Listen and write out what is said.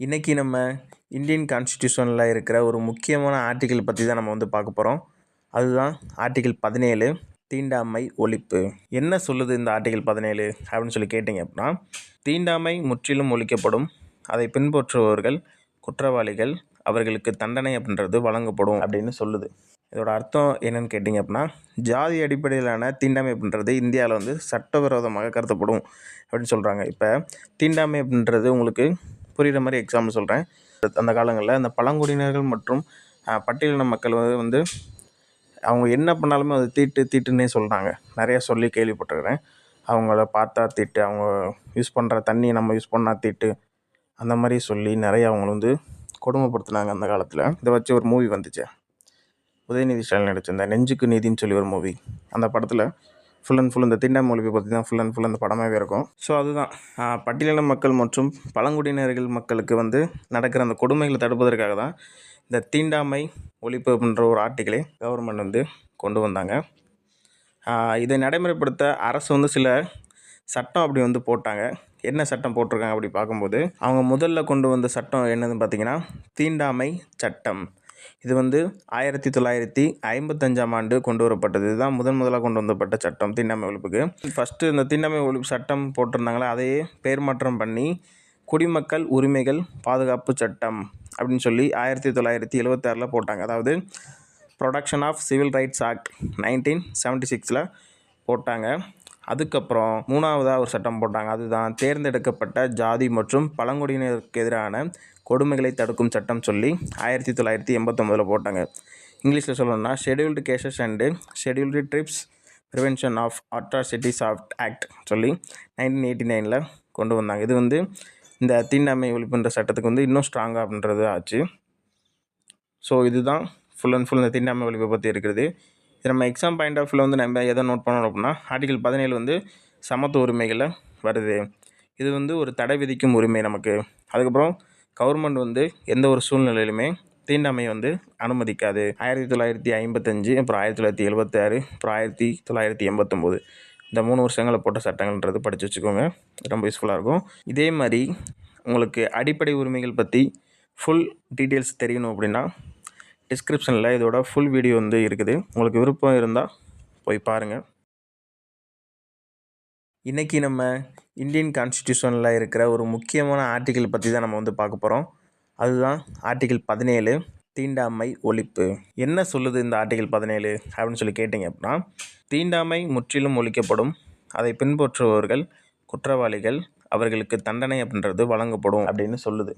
இன்றைக்கி நம்ம இந்தியன் கான்ஸ்டியூஷனில் இருக்கிற ஒரு முக்கியமான ஆர்டிக்கிள் பற்றி தான் நம்ம பார்க்க போகிறோம். அதுதான் ஆர்டிக்கிள் 17, தீண்டாமை ஒழிப்பு. என்ன சொல்லுது இந்த ஆர்டிக்கிள் 17 அப்படின்னு சொல்லி கேட்டிங்க அப்படின்னா, தீண்டாமை முற்றிலும் ஒழிக்கப்படும், அதை பின்பற்றுபவர்கள் குற்றவாளிகள், அவர்களுக்கு தண்டனை அப்படின்றது வழங்கப்படும் அப்படின்னு சொல்லுது. இதோட அர்த்தம் என்னென்னு கேட்டிங்க அப்படின்னா, ஜாதி அடிப்படையிலான தீண்டாமை அப்படின்றது இந்தியாவில் சட்டவிரோதமாக கருதப்படும் அப்படின்னு சொல்கிறாங்க. இப்போ தீண்டாமை அப்படின்றது உங்களுக்கு புரிகிற மாதிரி எக்ஸாம்பிள் சொல்கிறேன். அந்த காலங்களில் அந்த பழங்குடியினர்கள் மற்றும் பட்டியலின மக்கள் அவங்க என்ன பண்ணாலுமே அது தீட்டுன்னே சொல்கிறாங்க. நிறையா சொல்லி கேள்விப்பட்டிருக்கிறேன். அவங்கள பார்த்தா தீட்டு, அவங்க யூஸ் பண்ணுற தண்ணியை நம்ம யூஸ் பண்ணால் தீட்டு, அந்த மாதிரி சொல்லி நிறையா அவங்கள கொடுமைப்படுத்தினாங்க அந்த காலத்தில். இதை வச்சு ஒரு மூவி வந்துச்சு, உதயநிதி ஸ்டாலின் நடிச்சிருந்த நெஞ்சுக்கு நீதின்னு சொல்லி ஒரு மூவி. அந்த படத்தில் ஃபுல் அண்ட் ஃபுல் இந்த தீண்டாமை ஒழிப்பை பற்றி தான் ஃபுல் அண்ட் ஃபுல் அந்த படமாகவே இருக்கும். ஸோ அதுதான் பட்டியலின மக்கள் மற்றும் பழங்குடியினர்கள் மக்களுக்கு நடக்கிற அந்த கொடுமைகளை தடுப்பதற்காக தான் இந்த தீண்டாமை ஒழிப்பு அப்படின்ற ஒரு ஆர்டிக்கிளை கவர்மெண்ட் கொண்டு வந்தாங்க. இதை நடைமுறைப்படுத்த அரசு சில சட்டம் அப்படி போட்டாங்க. என்ன சட்டம் போட்டிருக்காங்க அப்படி பார்க்கும்போது, அவங்க முதல்ல கொண்டு வந்த சட்டம் என்னதுன்னு பார்த்தீங்கன்னா, தீண்டாமை சட்டம். இது 1955ஆம் ஆண்டு கொண்டு வரப்பட்டது. இதுதான் முதலாக கொண்டு வந்தப்பட்ட சட்டம் தீண்டாமை ஒழிப்புக்கு. ஃபஸ்ட்டு இந்த தீண்டாமை ஒழிப்பு சட்டம் போட்டிருந்தாங்களே, அதையே பெயர் மாற்றம் பண்ணி குடிமக்கள் உரிமைகள் பாதுகாப்பு சட்டம் அப்படின்னு சொல்லி 1976 போட்டாங்க. அதாவது protection of civil rights act 1976 போட்டாங்க. அதுக்கப்புறம் மூணாவதாக ஒரு சட்டம் போட்டாங்க. அதுதான் தேர்ந்தெடுக்கப்பட்ட ஜாதி மற்றும் பழங்குடியினருக்கு எதிரான கொடுமைகளை தடுக்கும் சட்டம் சொல்லி 1989 போட்டாங்க. இங்கிலீஷில் சொல்லணும்னா scheduled castes and scheduled tribes prevention of atrocities act சொல்லி 1989 கொண்டு வந்தாங்க. இது இந்த தீண்டாமை ஒழிப்புன்ற சட்டத்துக்கு இன்னும் ஸ்ட்ராங்காக அப்படின்றது ஆச்சு. ஸோ இதுதான் ஃபுல் அண்ட் ஃபுல் இந்த தீண்டாமை ஒழிப்பை பற்றி இருக்கிறது. இது நம்ம எக்ஸாம் பாயிண்ட் ஆஃப் வியூவில் நம்ம எதை நோட் பண்ணணும் அப்படின்னா, ஆர்டிகிள் 17 சமத்துவ உரிமைகளை வருது. இது ஒரு தடை விதிக்கும் உரிமை நமக்கு. அதுக்கப்புறம் கவர்மெண்ட் எந்த ஒரு சூழ்நிலையிலுமே தீண்டாமை அனுமதிக்காது. 1955, அப்புறம் 1976, அப்புறம் 1989 இந்த 3 வருஷங்களில் போட்ட சட்டங்கள்ன்றது படித்து வச்சுக்கோங்க, ரொம்ப யூஸ்ஃபுல்லாக இருக்கும். இதே மாதிரி உங்களுக்கு அடிப்படை உரிமைகள் பற்றி ஃபுல் டீட்டெயில்ஸ் தெரியணும் அப்படின்னா டிஸ்கிரிப்ஷனில் இதோட ஃபுல் வீடியோ இருக்குது. உங்களுக்கு விருப்பம் இருந்தால் போய் பாருங்கள். இன்றைக்கி நம்ம இந்தியன் கான்ஸ்டியூஷனில் இருக்கிற ஒரு முக்கியமான ஆர்டிக்கிள் பற்றி தான் நம்ம பார்க்க போகிறோம். அதுதான் ஆர்டிக்கிள் 17, தீண்டாமை ஒழிப்பு. என்ன சொல்லுது இந்த ஆர்டிக்கிள் 17 அப்படின்னு சொல்லி கேட்டிங்க அப்படின்னா, தீண்டாமை முற்றிலும் ஒழிக்கப்படும், அதை பின்பற்றுபவர்கள் குற்றவாளிகள், அவர்களுக்கு தண்டனை அப்படின்றது வழங்கப்படும் அப்படின்னு சொல்லுது.